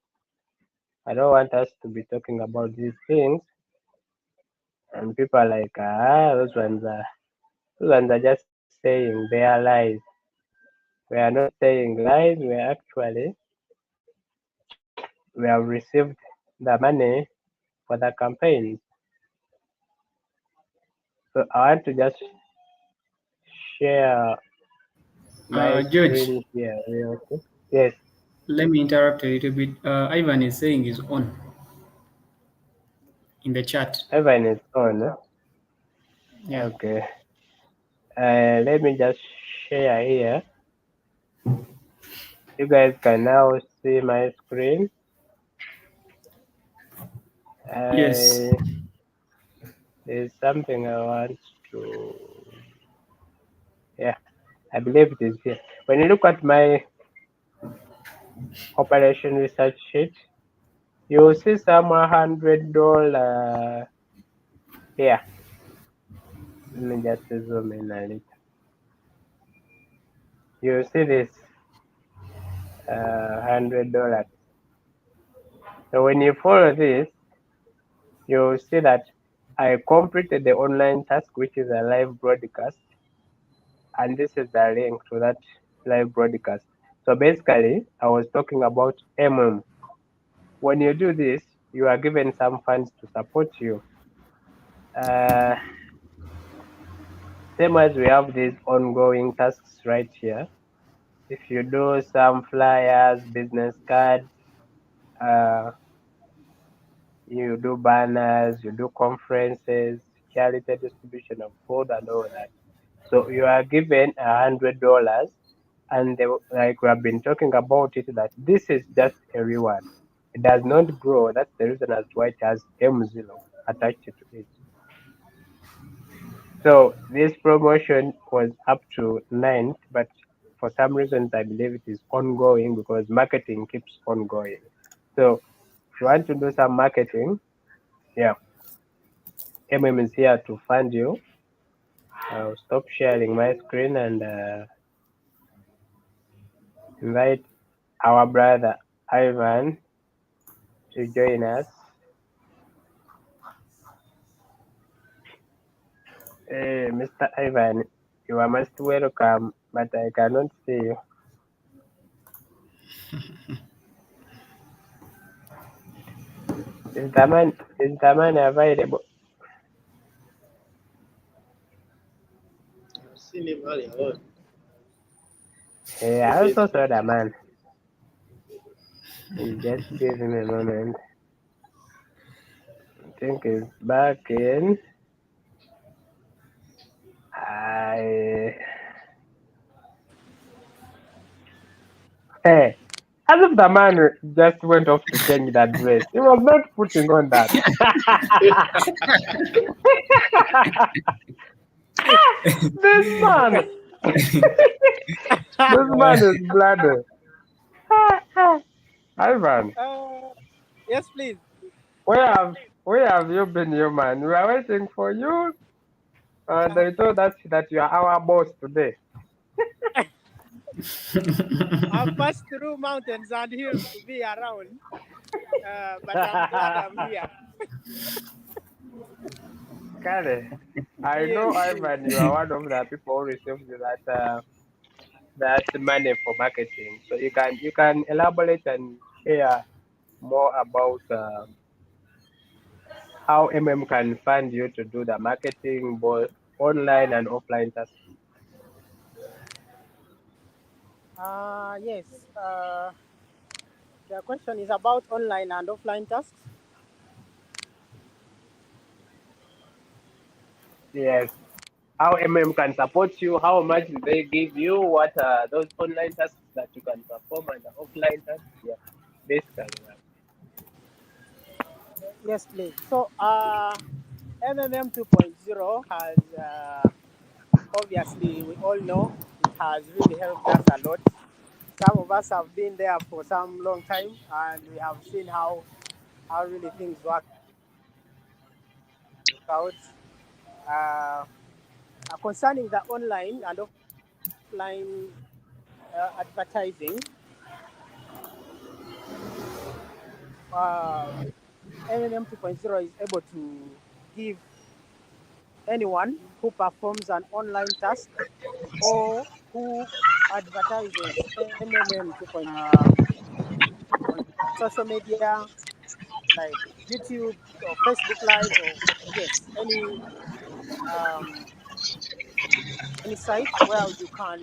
I don't want us to be talking about these things, and people are like, those ones are just saying they are lies. We are not saying lies. We have received the money for the campaign. So I want to just share my George, screen here real quick. Yes, let me interrupt a little bit. Ivan is saying is on in the chat. Evan is on. Yeah. Okay. Let me just share here. You guys can now see my screen. Yes. I There's something I want to. Yeah, I believe it is here. When you look at my operation research sheet, you'll see some $100 here. Let me just zoom in a little. You see this $100. So when you follow this, you'll see that I completed the online task, which is a live broadcast, and this is the link to that live broadcast. So basically, I was talking about When you do this, you are given some funds to support you. Uh, Same as we have these ongoing tasks right here. If you do some flyers, business cards, uh, you do banners, you do conferences, charity distribution of food and all that. So you are given $100, and like we have been talking about it, that this is just a reward. It does not grow. That's the reason as to why it has M0 attached to it. So this promotion was up to 9th, but for some reasons I believe it is ongoing because marketing keeps on going. So if you want to do some marketing, yeah, is here to fund you. I'll stop sharing my screen and invite our brother Ivan to join us. Hey, Mr. Ivan, you are most welcome, but I cannot see you. Is the man available? I've seen him earlier on. Hey, I Maybe also it's saw the busy. man. You just give me a moment. I think he's back in. I Hey, as if the man just went off to change that dress. He was not putting on that. This man, this man is bloody. Ivan, Yes, please. where have where have you been, you man? We are waiting for you. They told us that you are our boss today. I've passed through mountains and hills to be around, but I'm glad I'm here. Kale, I Yes, know please. Ivan, you are one of the people who received that money for marketing. So you can elaborate and share more about. how can fund you to do the marketing, both online and offline tasks. Yes. The question is about online and offline tasks. Yes. How can support you, how much do they give you, what are those online tasks that you can perform and the offline tasks? Yeah, basically. Yes, please. So, MMM 2.0 has, obviously, we all know it has really helped us a lot. Some of us have been there for some long time, and we have seen how really things work out. Uh, Concerning the online and offline advertising, uh, MMM 2.0 is able to give anyone who performs an online task or who advertises MMM 2.0 on social media like YouTube or Facebook Live or yes, um, any site where you can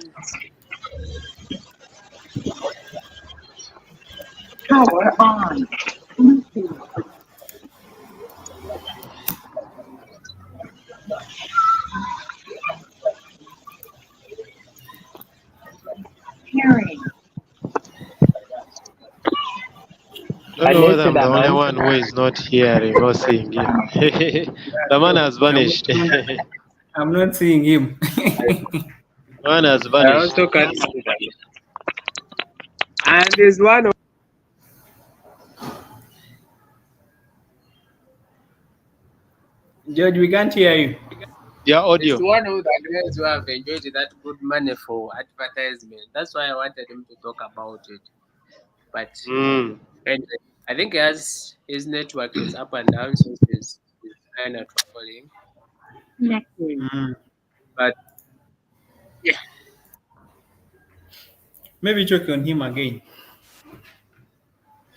Power on. Bluetooth pairing. I don't I know need whether to I'm the the only man. one who is not hearing or seeing him. The man has I'm vanished. not, The I'm not seeing him. man has I vanished. also can't see that. And there's one. George, we can't hear you. Your It's audio. one of the guys who have enjoyed that good money for advertisement. That's why I wanted him to talk about it. But Mm. anyway, I think as his network is up and down, so he's kind of traveling. Connected. Mm. But yeah, Maybe check on him again.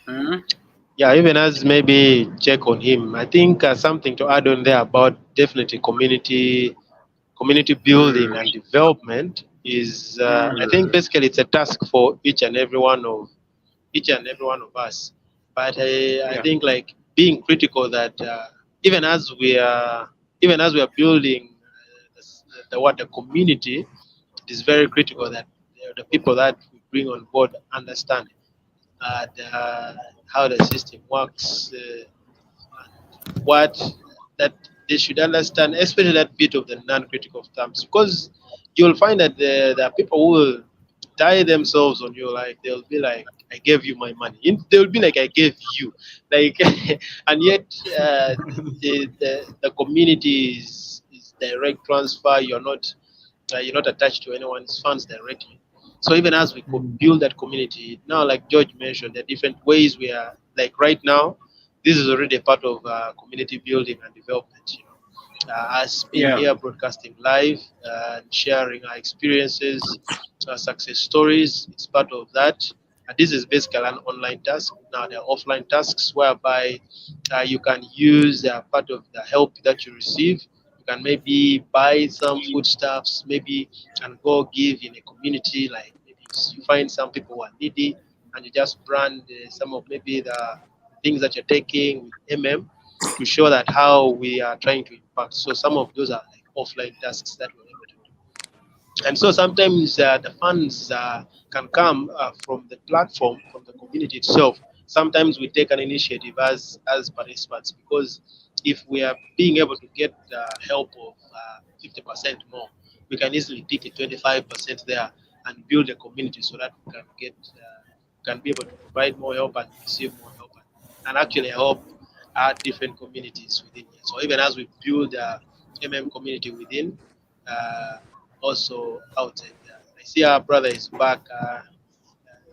mm, Yeah, even as maybe check on him. I think something to add on there about definitely community building and development is I think basically it's a task for each and every one of us. But I yeah, think like being critical that even as we are building the community, it is very critical that the people that we bring on board understand how the system works, and what that they should understand, especially that bit of the non-critical terms, because you'll find that there are people who will tie themselves on you, like they'll be like, "I gave you my money." They'll be like, "I gave you," like, and yet the community is direct transfer. You're not attached to anyone's funds directly. So even as we build that community now, like George mentioned, there are different ways we are. Like right now, this is already a part of community building and development. Us being yeah, here, broadcasting live, and sharing our experiences, our success stories. It's part of that. And this is basically an online task. Now there are offline tasks whereby you can use part of the help that you receive. You can maybe buy some foodstuffs, maybe, and go give in a community. Like maybe you find some people who are needy, and you just brand some of maybe the things that you're taking with to show that how we are trying to impact. So some of those are like offline tasks that we're able to do. And so sometimes the funds can come from the platform, from the community itself. Sometimes we take an initiative as participants, because if we are being able to get the help of 50% more, we can easily pick a 25% there and build a community so that we can be able to provide more help and receive more help, and actually help our different communities within here. So even as we build a community within, uh, also outside there. I see our brother is back.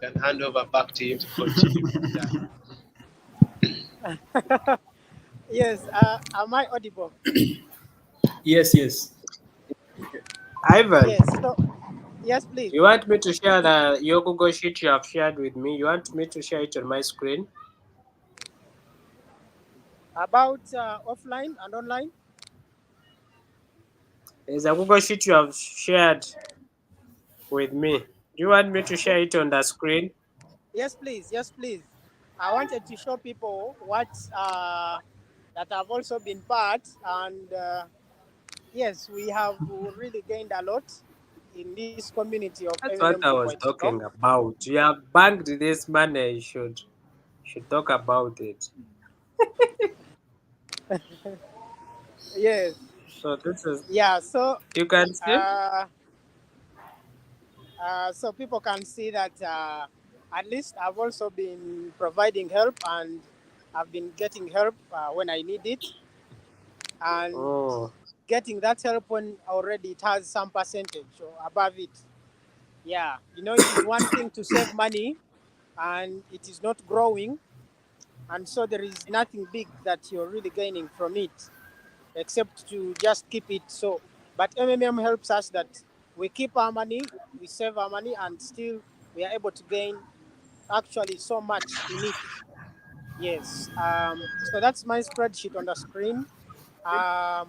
Can hand over back to him to continue. Yeah. yes. Am I audible? Yes, yes. Ivan, Yes. So yes, please. you want me to share your Google Sheet you have shared with me? You want me to share it on my screen? About offline and online. There's a Google Sheet you have shared with me. Do you want me to share it on the screen? Yes, please. Yes, please. I wanted to show people what that have also been part, and yes, we have really gained a lot in this community of That's MMM what I was 2.0. talking about. You have banked this money. You should talk about it. Yes. So this is, Yeah. So, you can see. uh, so people can see that at least I've also been providing help, and I've been getting help when I need it, and Oh, getting that help when already it has some percentage or above it. Yeah, it is one thing to save money and it is not growing, and so there is nothing big that you're really gaining from it except to just keep it. So, but MMM helps us that we keep our money, we save our money, and still we are able to gain actually so much in it. Yes. So that's my spreadsheet on the screen. I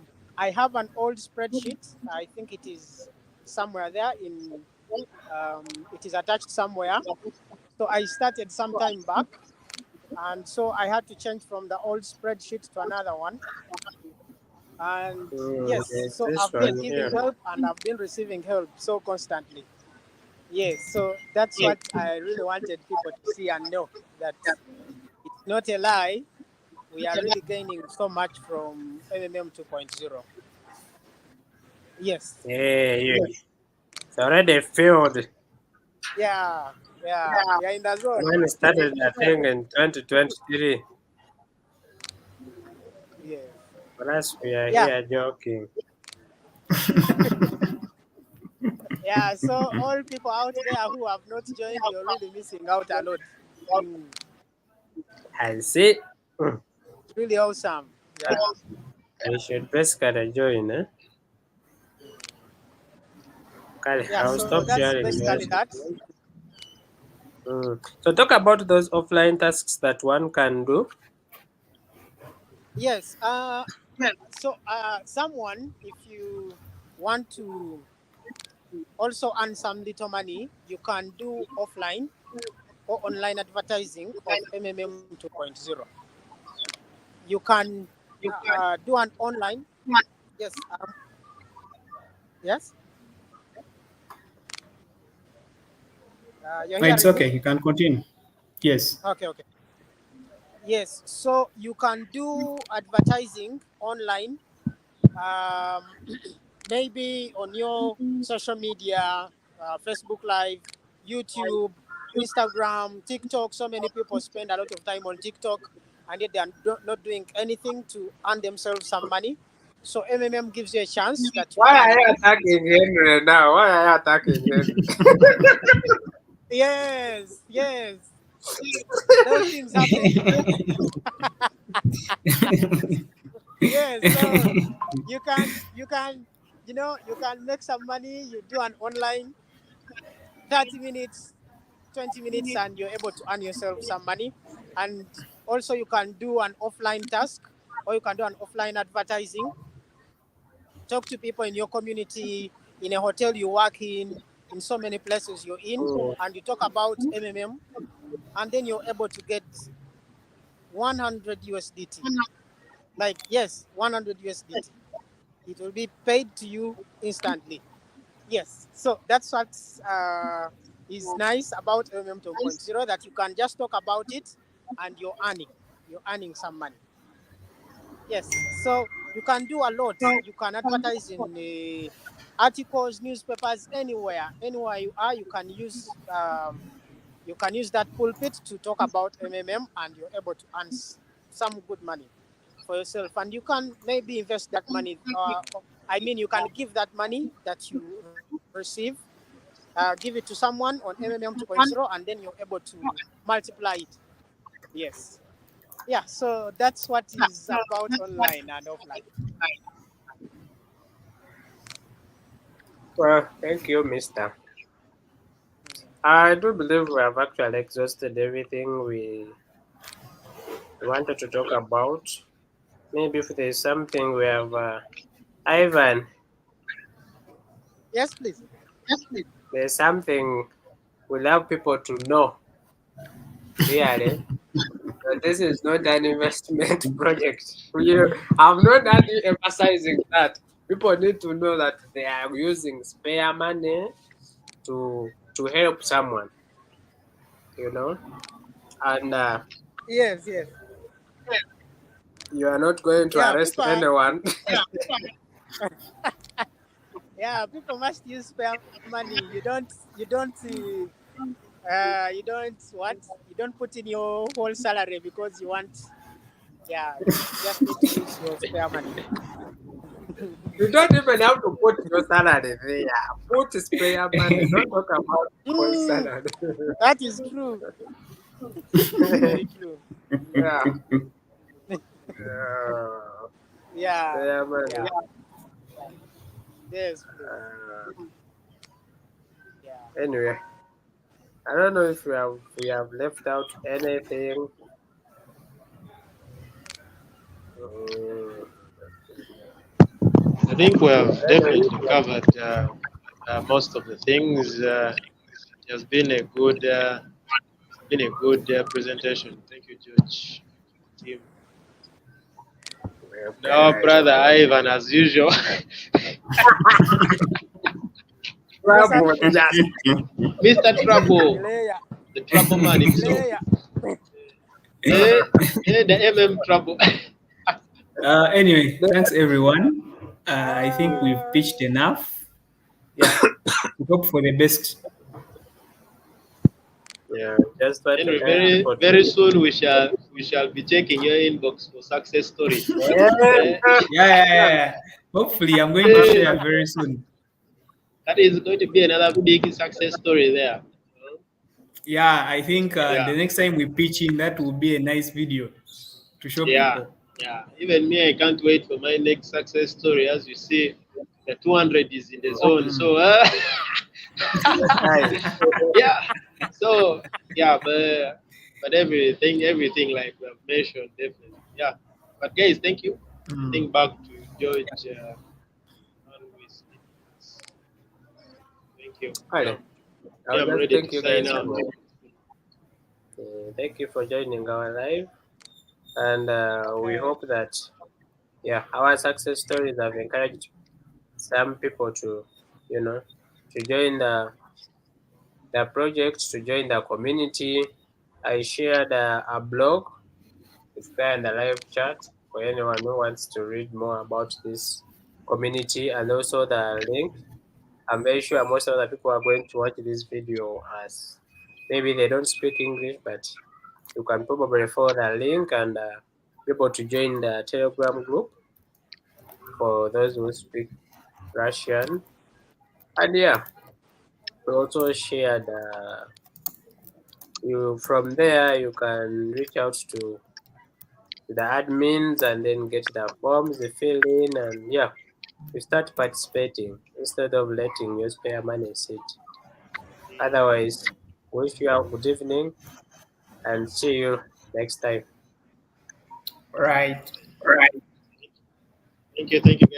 have an old spreadsheet. I think it is somewhere there in. It is attached somewhere. So I started some time back, and so I had to change from the old spreadsheet to another one. And yes, there's so this I've been one giving here. help and I've been receiving help so constantly. Yes, so that's what I really wanted people to see and know, that it's not a lie. We are really gaining so much from MMM 2.0. Yes. Yeah, it's already filled. Yeah, yeah, we are in the zone. When it started, I think in 2023. Yes. Plus, we are Yeah, here joking. yeah. So all people out there who have not joined, you're really missing out a lot. Mm, I see. Mm, it's really awesome. Yeah. I should basically join, eh? Okay, Yeah. I'll So stop that's sharing basically this. that. So talk about those offline tasks that one can do. Yes. So someone, if you want to also earn some little money, you can do offline or online advertising of MMM 2.0. You can do an online. Yes. Yes. You're It's hearing me? okay. You can continue. Yes. Okay. Okay. Yes. So you can do advertising online, um, maybe on your social media, Facebook Live, YouTube, Instagram, TikTok. So many people spend a lot of time on TikTok, and yet they are not doing anything to earn themselves some money. So MMM gives you a chance that you Why are can. you attacking Henry now? Why are you attacking Henry? Yes, yes, those things happen. Yes, so you can you can make some money. You do an online 30 minutes, 20 minutes, and you're able to earn yourself some money. And also you can do an offline task, or you can do an offline advertising. Talk to people in your community, in a hotel you work in so many places you're in, Oh, and you talk about MMM, and then you're able to get 100 USDT. Like, yes, 100 USDT. It will be paid to you instantly. Yes. So that's what is nice about MM 2.0, that you can just talk about it and you're earning. You're earning some money. Yes. So you can do a lot. You can advertise in articles, newspapers, anywhere you are. You can use that pulpit to talk about MMM, and you're able to earn some good money for yourself. And you can maybe invest that money. I mean, you can give that money that you receive, give it to someone on MMM 2.0, and then you're able to multiply it. Yes. Yeah. So that's what is about online and offline. well, thank you, Mister. I do believe we have actually exhausted everything we wanted to talk about. maybe if there's something we have, Ivan, Yes, please. there's something we love people to know. Really, that this is not an investment project. I'm not that emphasizing that. People need to know that they are using spare money to help someone, you know, and Yes, yes. you are not going to Yeah, arrest people. anyone. Yeah, people must use spare money. You don't what? You don't put in your whole salary because you want. Yeah, you just need to use your spare money. You don't even have to put your salary there. Put spare money. Don't talk about full Mm, salary. that is true. Very true. Yeah. Uh, Yeah, spare money. yeah. Yes, please. Yeah. Anyway, I don't know if we have left out anything. Mm, I think we have anyway, definitely covered most of the things. It has been a good presentation. Thank you, George. Team. And our okay, brother Ivan, as usual. What's trouble happening? just Mr. Trouble, Player, the trouble man himself. player. Eh, the MM Trouble. Anyway, thanks everyone. I think we've Ah, pitched enough. Yeah, we hope for the best. yeah, just want to Anyway, tell yeah. very people very to soon we shall be checking your inbox for success stories. yeah, Eh, Yeah. Hopefully, I'm going to eh, share very soon. that is going to be another big success story there. Yeah, I think Yeah, the next time we pitch in, that will be a nice video to show yeah, people. yeah. Even me, I can't wait for my next success story. As you see, the 200 is in the zone. Mm. So, nice. yeah. So, yeah, but everything like we have mentioned, definitely. Yeah. But guys, thank you. I Mm. think back to George. Always. Thank you. Yeah. Alright, Yeah, I'll I'm just ready thank to you sign guys. out. Thank you for joining our live, and we Okay. hope that our success stories have encouraged some people to join the project, to join the community. I shared a blog. It's there in the live chat for anyone who wants to read more about this community, and also the link. I'm very sure most of the people are going to watch this video as maybe they don't speak English, but you can probably follow the link and be able to join the Telegram group for those who speak Russian. And we also shared you from there you can reach out to the admins and then get the forms, they fill in, and you start participating instead of letting your spare money sit. Otherwise, wish you a good evening and see you next time. Right. Thank you, guys.